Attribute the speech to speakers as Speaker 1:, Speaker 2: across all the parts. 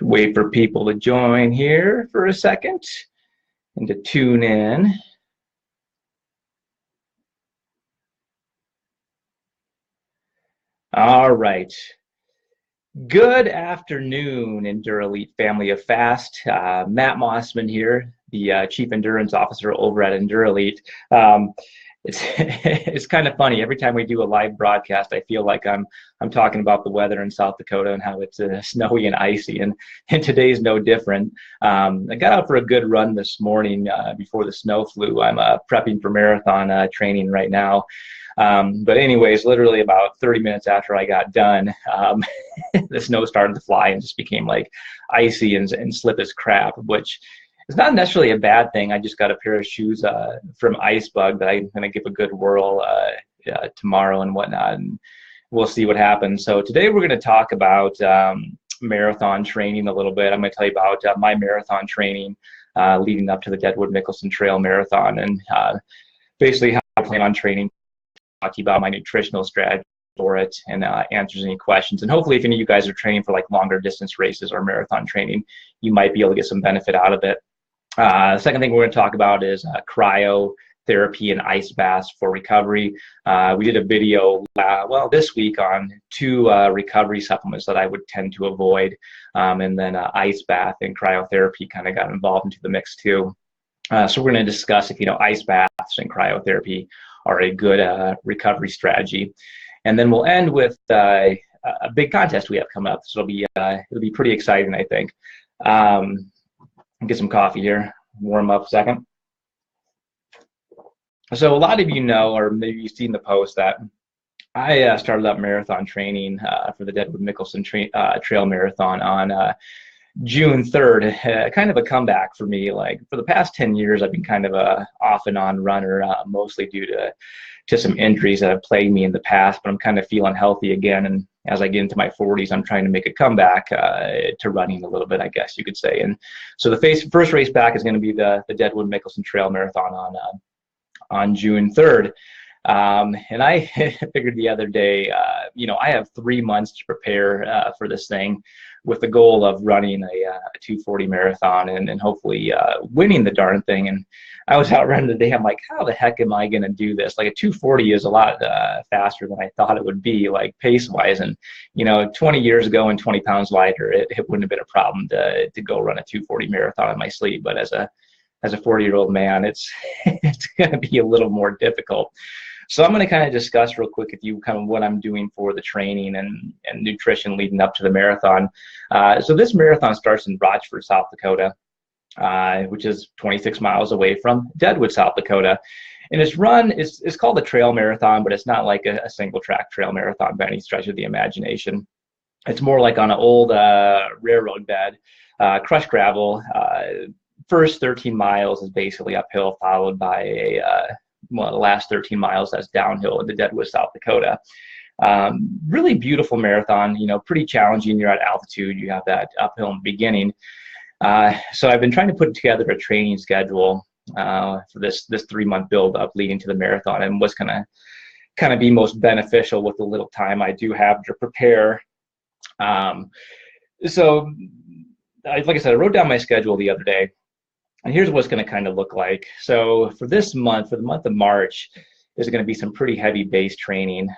Speaker 1: Wait for people to join here for a second and to tune in. All right. Good afternoon, EndurElite family of FAST. Matt Mossman here, the Chief Endurance Officer over at EndurElite. It's kind of funny. Every time we do a live broadcast, I feel like I'm talking about the weather in South Dakota and how it's snowy and icy, and today's no different. I got out for a good run this morning before the snow flew. I'm prepping for marathon training right now. But anyways, literally about 30 minutes after I got done, the snow started to fly and just became like icy and slip as crap, which it's not necessarily a bad thing. I just got a pair of shoes from Icebug that I'm going to give a good whirl tomorrow and whatnot, and we'll see what happens. So today we're going to talk about marathon training a little bit. I'm going to tell you about my marathon training leading up to the Deadwood-Mickelson Trail Marathon, and basically how I plan on training, talk to you about my nutritional strategy for it, and answers any questions. And hopefully if any of you guys are training for like longer distance races or marathon training, you might be able to get some benefit out of it. The second thing we're going to talk about is cryotherapy and ice baths for recovery. We did a video, this week on 2 recovery supplements that I would tend to avoid, and then ice bath and cryotherapy kind of got involved into the mix too. So we're going to discuss if ice baths and cryotherapy are a good recovery strategy, and then we'll end with a big contest we have coming up. So it'll be pretty exciting, I think. Get some coffee here, warm up a second. So a lot of you know, or maybe you've seen the post that I started up marathon training for the Deadwood-Mickelson Trail Marathon on June 3rd. Kind of a comeback for me. Like for the past 10 years, I've been kind of a off and on runner, mostly due to some injuries that have plagued me in the past, but I'm kind of feeling healthy again. And as I get into my 40s, I'm trying to make a comeback to running a little bit, I guess you could say. And so the first race back is going to be the Deadwood-Mickelson Trail Marathon on June 3rd. And I figured the other day, I have 3 months to prepare for this thing, with the goal of running a 240 marathon and hopefully winning the darn thing. And I was out running today. I'm like, how the heck am I going to do this? Like a 240 is a lot faster than I thought it would be, like pace-wise. And 20 years ago and 20 pounds lighter, it wouldn't have been a problem to go run a 240 marathon in my sleep. But as a 40-year-old man, it's going to be a little more difficult. So I'm going to kind of discuss real quick with you kind of what I'm doing for the training and nutrition leading up to the marathon. So this marathon starts in Rochford, South Dakota, which is 26 miles away from Deadwood, South Dakota. And it's called the Trail Marathon, but it's not like a single track trail marathon by any stretch of the imagination. It's more like on an old railroad bed, crushed gravel. First 13 miles is basically uphill, followed by the last 13 miles that's downhill into Deadwood, South Dakota. Really beautiful marathon, pretty challenging. You're at altitude, you have that uphill in the beginning. So I've been trying to put together a training schedule for this 3-month build up leading to the marathon, and what's going to kind of be most beneficial with the little time I do have to prepare. So like I said, I wrote down my schedule the other day, and here's what's going to kind of look like. So for this month, for the month of March, there's going to be some pretty heavy base training.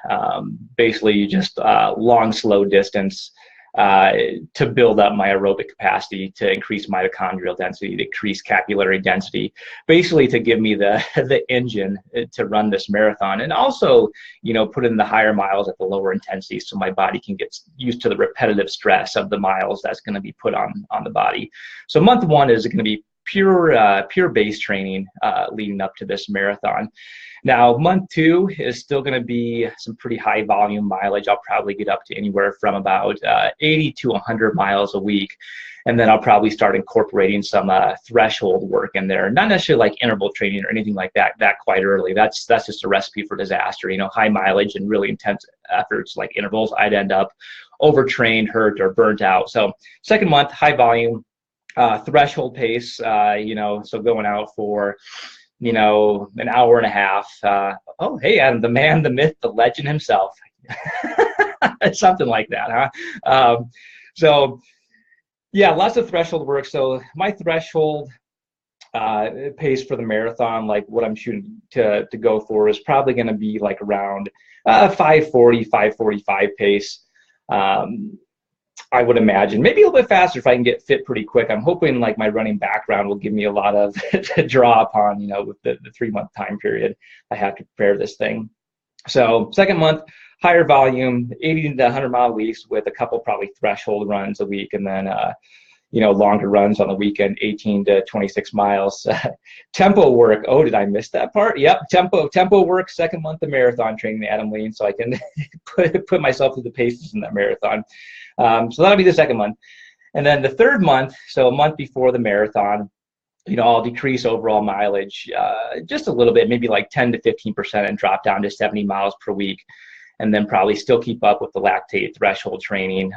Speaker 1: Basically just long, slow distance to build up my aerobic capacity, to increase mitochondrial density, to increase capillary density, basically to give me the engine to run this marathon. And also, put in the higher miles at the lower intensity so my body can get used to the repetitive stress of the miles that's going to be put on the body. So month 1 is going to be pure base training leading up to this marathon. Now, month 2 is still going to be some pretty high volume mileage. I'll probably get up to anywhere from about 80 to 100 miles a week. And then I'll probably start incorporating some threshold work in there. Not necessarily like interval training or anything like that quite early. That's just a recipe for disaster. High mileage and really intense efforts like intervals, I'd end up overtrained, hurt, or burnt out. So second month, high volume, threshold pace, so going out for, an hour and a half. Oh, hey, Adam, the man, the myth, the legend himself. Something like that, huh? So Yeah, lots of threshold work. So my threshold pace for the marathon, like what I'm shooting to go for, is probably going to be like around 540, 545 pace. Um, I would imagine maybe a little bit faster if I can get fit pretty quick. I'm hoping like my running background will give me a lot of to draw upon, with the 3 month time period I have to prepare this thing. So second month, higher volume, 80 to 100-mile weeks with a couple probably threshold runs a week, and then longer runs on the weekend, 18 to 26 miles. Tempo work. Oh, did I miss that part? Yep, tempo work. Second month of marathon training, Adam Lean, so I can put myself through the paces in that marathon. So that'll be the second month, and then the third month, so a month before the marathon, I'll decrease overall mileage just a little bit, maybe like 10 to 15%, and drop down to 70 miles per week. And then probably still keep up with the lactate threshold training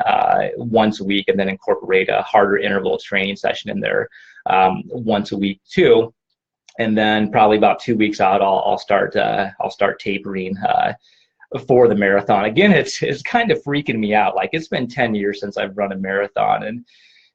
Speaker 1: once a week, and then incorporate a harder interval training session in there once a week too. And then probably about 2 weeks out, I'll start tapering for the marathon. Again, it's kind of freaking me out. Like, it's been 10 years since I've run a marathon, and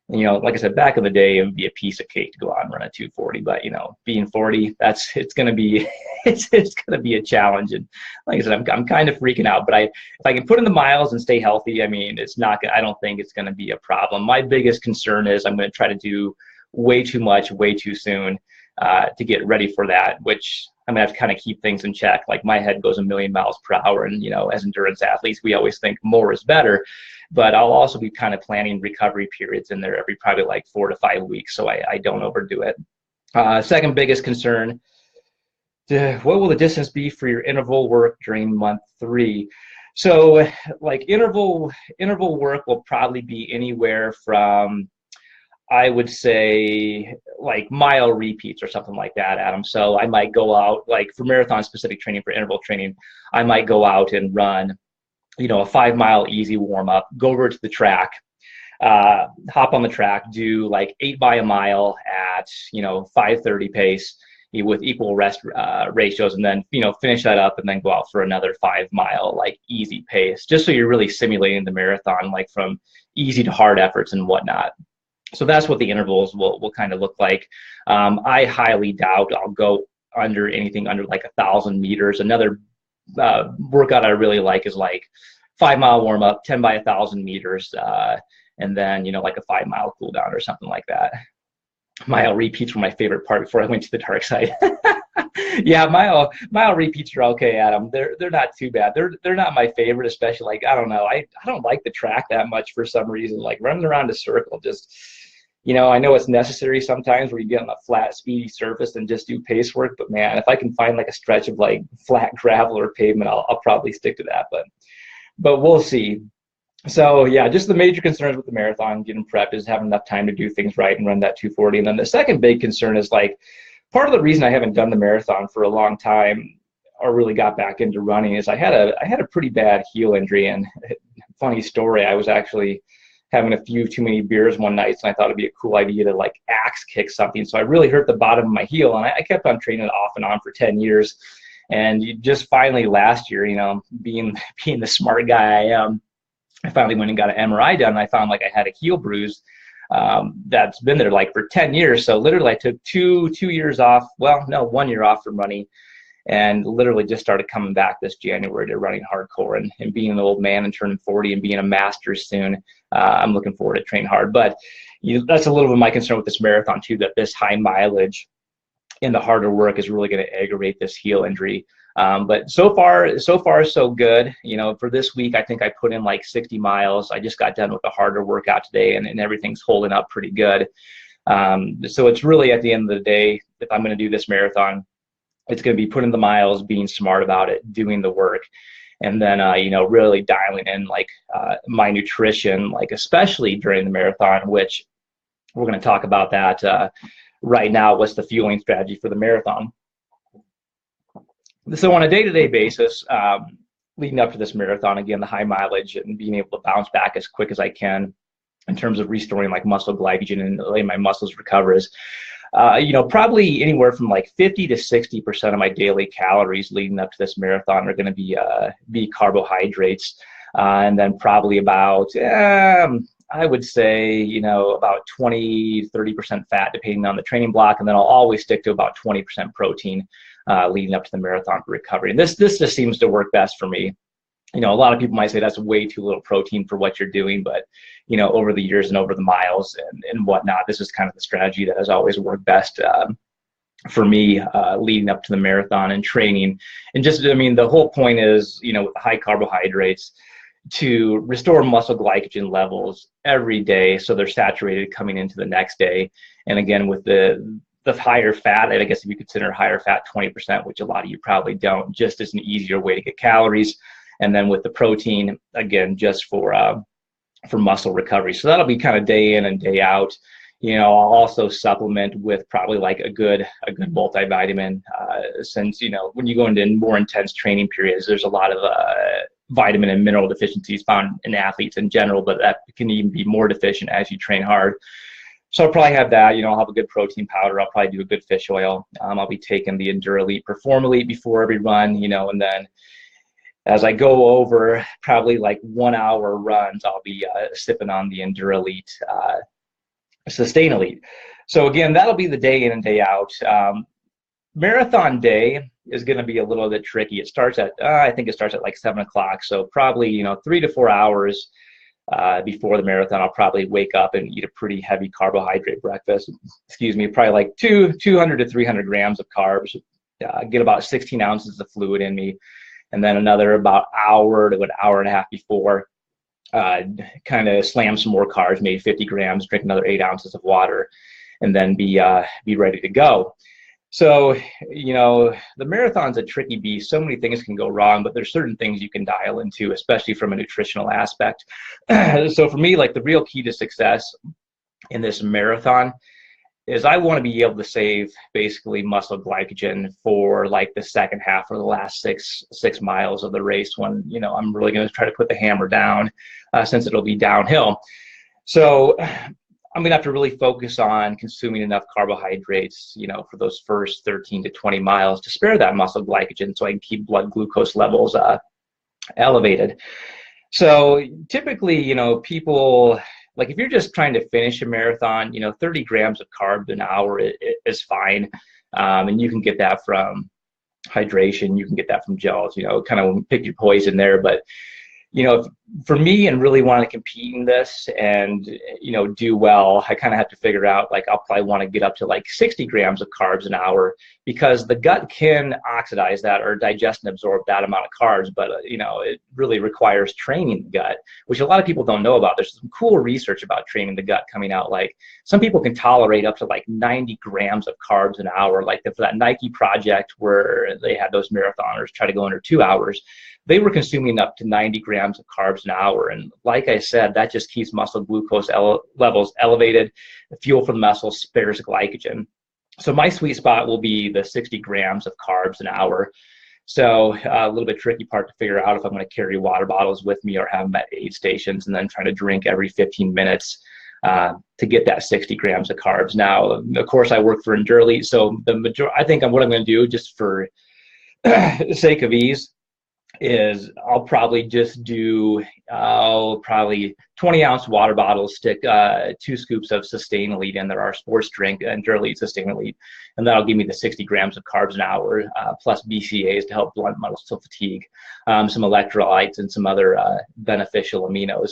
Speaker 1: like I said, back in the day, it would be a piece of cake to go out and run a 240. But being 40, it's gonna be it's gonna be a challenge. And like I said, I'm kind of freaking out. But if I can put in the miles and stay healthy, I mean, I don't think it's gonna be a problem. My biggest concern is I'm gonna try to do way too much, way too soon to get ready for that, which I'm gonna have to kind of keep things in check. Like, my head goes a million miles per hour, and as endurance athletes, we always think more is better. But I'll also be kind of planning recovery periods in there every probably like 4 to 5 weeks, so I don't overdo it. Second biggest concern, what will the distance be for your interval work during month 3? So like interval work will probably be anywhere from, I would say, like mile repeats or something like that, Adam. So I might go out, like for marathon specific training, for interval training, I might go out and run a 5 mile easy warm up, go over to the track, hop on the track, do like 8 by a mile at 5:30 pace with equal rest ratios, and then finish that up, and then go out for another 5 mile like easy pace, just so you're really simulating the marathon, like from easy to hard efforts and whatnot. So that's what the intervals will kind of look like. I highly doubt I'll go under anything under like 1,000 meters. Another workout I really like is like 5 mile warm up, 10 by 1,000 meters, and then like a 5 mile cool down or something like that. Mile repeats were my favorite part before I went to the dark side. Yeah, mile repeats are okay, Adam. They're not too bad. They're not my favorite, especially like, I don't know, I don't like the track that much for some reason. Like, running around a circle, just I know it's necessary sometimes where you get on a flat, speedy surface and just do pace work. But man, if I can find like a stretch of like flat gravel or pavement, I'll probably stick to that. But we'll see. So yeah, just the major concerns with the marathon, getting prepped, is having enough time to do things right and run that 240. And then the second big concern is, like, part of the reason I haven't done the marathon for a long time, or really got back into running, is I had a pretty bad heel injury. And funny story, I was actually having a few too many beers one night, and I thought it'd be a cool idea to like axe kick something. So I really hurt the bottom of my heel, and I kept on training off and on for 10 years. And just finally last year, being the smart guy I am, I finally went and got an MRI done, and I found like I had a heel bruise that's been there like for 10 years. So literally I took two years off, well, no, 1 year off from running, and literally just started coming back this January to running hardcore. And being an old man and turning 40 and being a master soon, I'm looking forward to train hard. But that's a little bit of my concern with this marathon too, that this high mileage and the harder work is really going to aggravate this heel injury. But so far so good. For this week, I think I put in like 60 miles. I just got done with a harder workout today, and everything's holding up pretty good. So it's really, at the end of the day, if I'm going to do this marathon, it's going to be putting the miles, being smart about it, doing the work, and then really dialing in like my nutrition, like especially during the marathon, which we're going to talk about that right now. What's the fueling strategy for the marathon? So on a day-to-day basis, leading up to this marathon, again, the high mileage and being able to bounce back as quick as I can in terms of restoring like muscle glycogen and letting my muscles recover is, probably anywhere from like 50 to 60% of my daily calories leading up to this marathon are going to be carbohydrates. And then probably about I would say, about 20-30% fat, depending on the training block. And then I'll always stick to about 20% protein leading up to the marathon for recovery. And this just seems to work best for me. A lot of people might say that's way too little protein for what you're doing, but over the years and over the miles and whatnot, this is kind of the strategy that has always worked best for me leading up to the marathon and training. And just, the whole point is, with the high carbohydrates, to restore muscle glycogen levels every day so they're saturated coming into the next day. And again, with the higher fat, I guess if you consider higher fat 20%, which a lot of you probably don't, just as an easier way to get calories. And then with the protein, again, just for muscle recovery. So that'll be kind of day in and day out. I'll also supplement with probably like a good multivitamin, since, when you go into more intense training periods, there's a lot of vitamin and mineral deficiencies found in athletes in general, but that can even be more deficient as you train hard. So I'll probably have that, I'll have a good protein powder. I'll probably do a good fish oil. I'll be taking the EndurElite Perform Elite before every run, and then as I go over probably like 1 hour runs, I'll be sipping on the EndurElite Sustain Elite. So again, that'll be the day in and day out. Marathon day is going to be a little bit tricky. It starts at, I think it starts at like 7 o'clock. So probably, 3 to 4 hours before the marathon, I'll probably wake up and eat a pretty heavy carbohydrate breakfast. Probably like 200 to 300 grams of carbs, get about 16 ounces of fluid in me. And then another about hour to an hour and a half before, kind of slam some more carbs, maybe 50 grams, drink another 8 ounces of water, and then be ready to go. So, the marathon's a tricky beast. So many things can go wrong, but there's certain things you can dial into, especially from a nutritional aspect. So for me, like the real key to success in this marathon is I want to be able to save basically muscle glycogen for like the second half or the last six miles of the race, when I'm really going to try to put the hammer down, since it'll be downhill. So I'm going to have to really focus on consuming enough carbohydrates, for those first 13 to 20 miles to spare that muscle glycogen so I can keep blood glucose levels elevated. So typically, people, like if you're just trying to finish a marathon, 30 grams of carbs an hour is fine. And you can get that from hydration, you can get that from gels, kind of pick your poison there. But, for me and really want to compete in this and, do well, I kind of have to figure out, like, I'll probably want to get up to like 60 grams of carbs an hour, because the gut can oxidize that or digest and absorb that amount of carbs. But, it really requires training the gut, which a lot of people don't know about. There's some cool research about training the gut coming out. Like some people can tolerate up to like 90 grams of carbs an hour. Like for that Nike project where they had those marathoners try to go under 2 hours, they were consuming up to 90 grams of carbs an hour. And like I said, that just keeps muscle glucose levels elevated. The fuel for the muscle spares glycogen. So my sweet spot will be the 60 grams of carbs an hour. So a little bit tricky part to figure out if I'm going to carry water bottles with me or have them at aid stations and then try to drink every 15 minutes to get that 60 grams of carbs. Now, of course, I work for EndurElite. So I think what I'm going to do, just for the sake of ease, is I'll probably just do 20-ounce water bottles, stick 2 scoops of Sustain Elite in there, our sports drink, EndurElite Sustain Elite, and that'll give me the 60 grams of carbs an hour, plus BCAAs to help blunt muscle fatigue, some electrolytes, and some other beneficial aminos.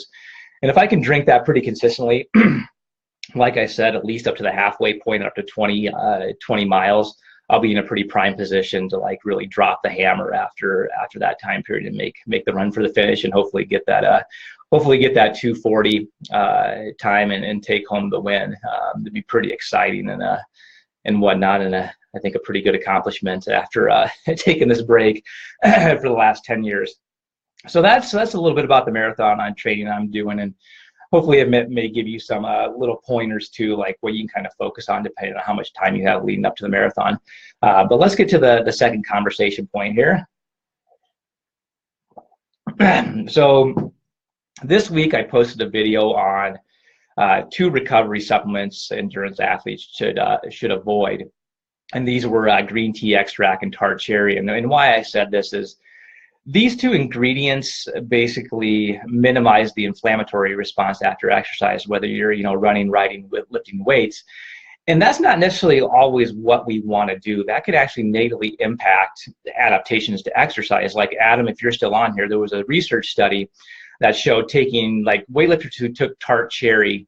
Speaker 1: And if I can drink that pretty consistently, like I said, at least up to the halfway point, up to 20 miles, I'll be in a pretty prime position to like really drop the hammer after that time period and make the run for the finish and hopefully get that 2:40 time and take home the win. It'd be pretty exciting and whatnot, and I think a pretty good accomplishment after taking this break for the last 10 years. So that's a little bit about the marathon training I'm doing, and hopefully it may give you some little pointers to like what you can kind of focus on depending on how much time you have leading up to the marathon. But let's get to the second conversation point here. So this week I posted a video on 2 recovery supplements endurance athletes should avoid. And these were green tea extract and tart cherry. And why I said this is These two ingredients basically minimize the inflammatory response after exercise, whether you're, running, riding, lifting weights. And that's not necessarily always what we want to do. That could actually negatively impact adaptations to exercise. Like Adam, if you're still on here, there was a research study that showed taking like weightlifters who took tart cherry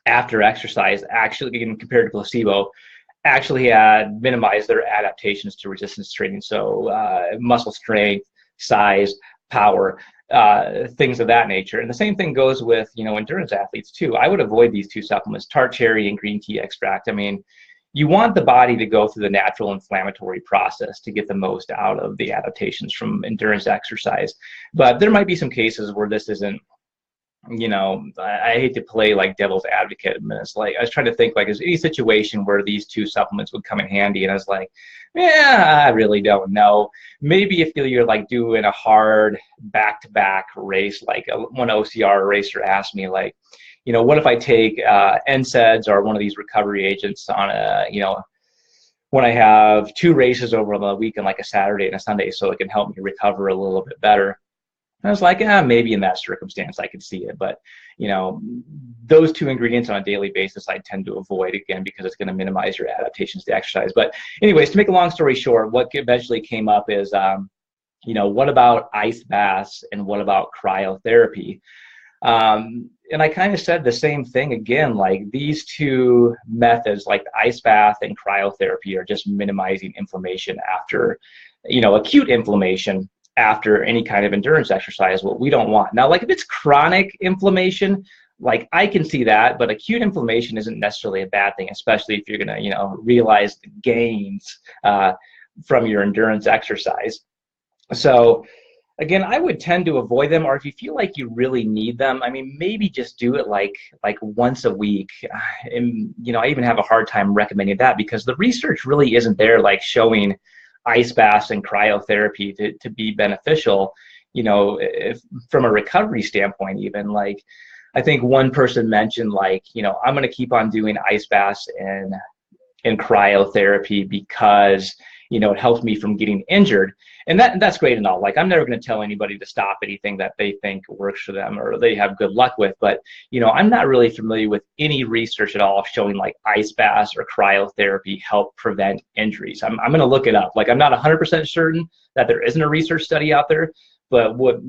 Speaker 1: after exercise, actually compared to placebo, actually had minimized their adaptations to resistance training. So muscle strength, size, power, things of that nature. And the same thing goes with, endurance athletes too. I would avoid these two supplements, tart cherry and green tea extract. I mean, you want the body to go through the natural inflammatory process to get the most out of the adaptations from endurance exercise. But there might be some cases where this isn't, I hate to play like devil's advocate, and it's like I was trying to think like, is there any situation where these two supplements would come in handy? And I was like, yeah, I really don't know. Maybe if you're like doing a hard back-to-back race, like one OCR racer asked me, like, what if I take NSAIDs or one of these recovery agents on when I have two races over the weekend, like a Saturday and a Sunday, so it can help me recover a little bit better. I was like, maybe in that circumstance I could see it, but those two ingredients on a daily basis I tend to avoid, again, because it's going to minimize your adaptations to exercise. But anyways, to make a long story short, what eventually came up is, what about ice baths and what about cryotherapy? And I kind of said the same thing again, like these two methods, like the ice bath and cryotherapy, are just minimizing inflammation after, acute inflammation after any kind of endurance exercise, what we don't want. Now, like if it's chronic inflammation, like I can see that, but acute inflammation isn't necessarily a bad thing, especially if you're gonna, realize the gains from your endurance exercise. So again, I would tend to avoid them, or if you feel like you really need them, I mean, maybe just do it like once a week. And, I even have a hard time recommending that because the research really isn't there, like showing ice baths and cryotherapy to be beneficial, if from a recovery standpoint. Even like I think one person mentioned, like, I'm going to keep on doing ice baths and cryotherapy because it helps me from getting injured. And that's great and all. Like, I'm never going to tell anybody to stop anything that they think works for them or they have good luck with. But, I'm not really familiar with any research at all showing like ice baths or cryotherapy help prevent injuries. I'm going to look it up. Like, I'm not 100% certain that there isn't a research study out there, but what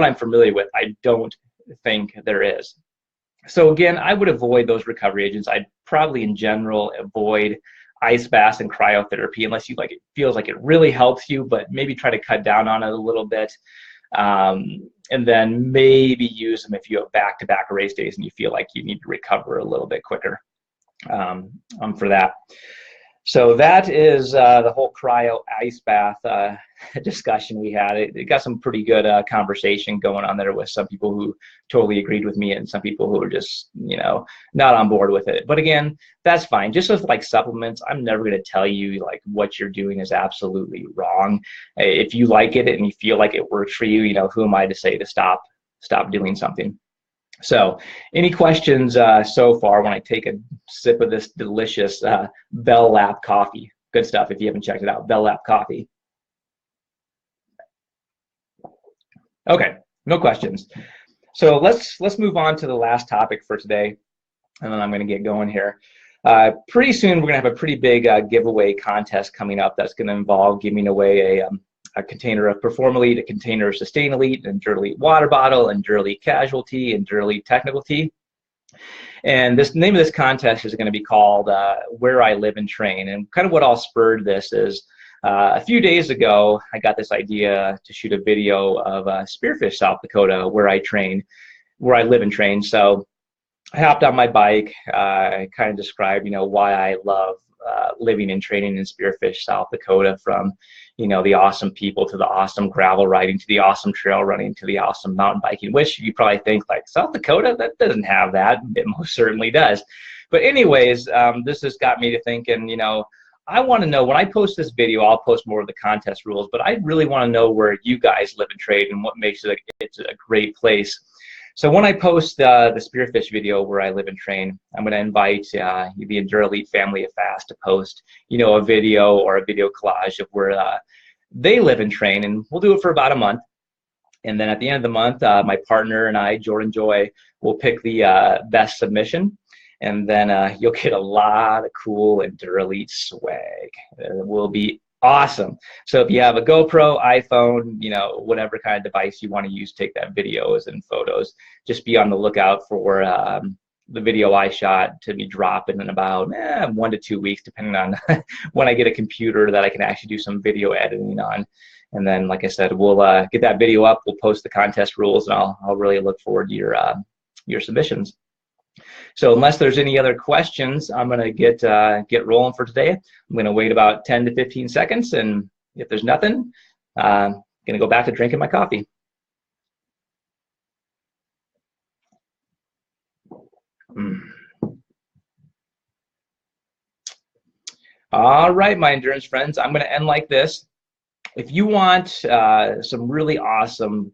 Speaker 1: I'm familiar with, I don't think there is. So again, I would avoid those recovery agents. I'd probably in general avoid ice baths and cryotherapy unless you it feels like it really helps you, but maybe try to cut down on it a little bit. And then maybe use them if you have back-to-back race days and you feel like you need to recover a little bit quicker for that. So that is the whole cryo ice bath discussion we had. It got some pretty good conversation going on there with some people who totally agreed with me and some people who are just, not on board with it. But again, that's fine. Just with like supplements, I'm never going to tell you like what you're doing is absolutely wrong. If you like it and you feel like it works for you, who am I to say to stop doing something? So any questions so far when I take a sip of this delicious Bell Lap coffee? Good stuff if you haven't checked it out, Bell Lap coffee. Okay, no questions. So let's move on to the last topic for today, and then I'm going to get going here. Pretty soon we're going to have a pretty big giveaway contest coming up that's going to involve giving away a container of Perform Elite, a container of Sustain Elite, an Endure Elite water bottle, Endure Elite Casualty, Endure Elite Technical Tea. And this name of this contest is going to be called Where I Live and Train. And kind of what all spurred this is a few days ago, I got this idea to shoot a video of Spearfish, South Dakota, where I live and train. So I hopped on my bike, I kind of described, why I love living and training in Spearfish, South Dakota, from, the awesome people to the awesome gravel riding to the awesome trail running to the awesome mountain biking, which you probably think like South Dakota, that doesn't have that. It most certainly does. But anyways, this has got me to thinking, I want to know, when I post this video, I'll post more of the contest rules, but I really want to know where you guys live and trade and what makes it it's a great place. So when I post the Spearfish video where I live and train, I'm going to invite the Endure Elite family of Fast to post, a video or a video collage of where they live and train, and we'll do it for about a month. And then at the end of the month, my partner and I, Jordan Joy, will pick the best submission. And then you'll get a lot of cool EndurElite swag. It will be awesome. So if you have a GoPro, iPhone, whatever kind of device you want to use, take that videos and photos. Just be on the lookout for the video I shot to be dropping in about 1 to 2 weeks, depending on when I get a computer that I can actually do some video editing on. And then, like I said, we'll get that video up. We'll post the contest rules, and I'll really look forward to your submissions. So unless there's any other questions, I'm going to get rolling for today. I'm going to wait about 10 to 15 seconds, and if there's nothing, I'm going to go back to drinking my coffee. All right, my endurance friends, I'm going to end like this. If you want some really awesome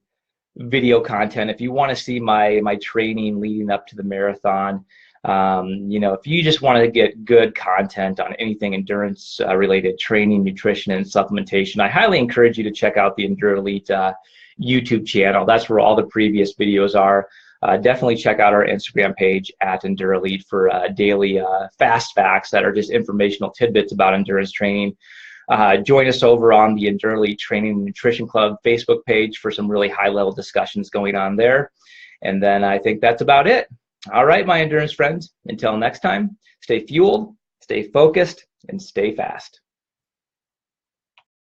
Speaker 1: video content, if you want to see my training leading up to the marathon, if you just want to get good content on anything endurance related, training, nutrition, and supplementation, I highly encourage you to check out the EndurElite YouTube channel. That's where all the previous videos are. Definitely check out our Instagram page at EndurElite for daily fast facts that are just informational tidbits about endurance training. Join us over on the EndurElite Training and Nutrition Club Facebook page for some really high-level discussions going on there. And then I think that's about it. All right, my endurance friends, until next time, stay fueled, stay focused, and stay fast.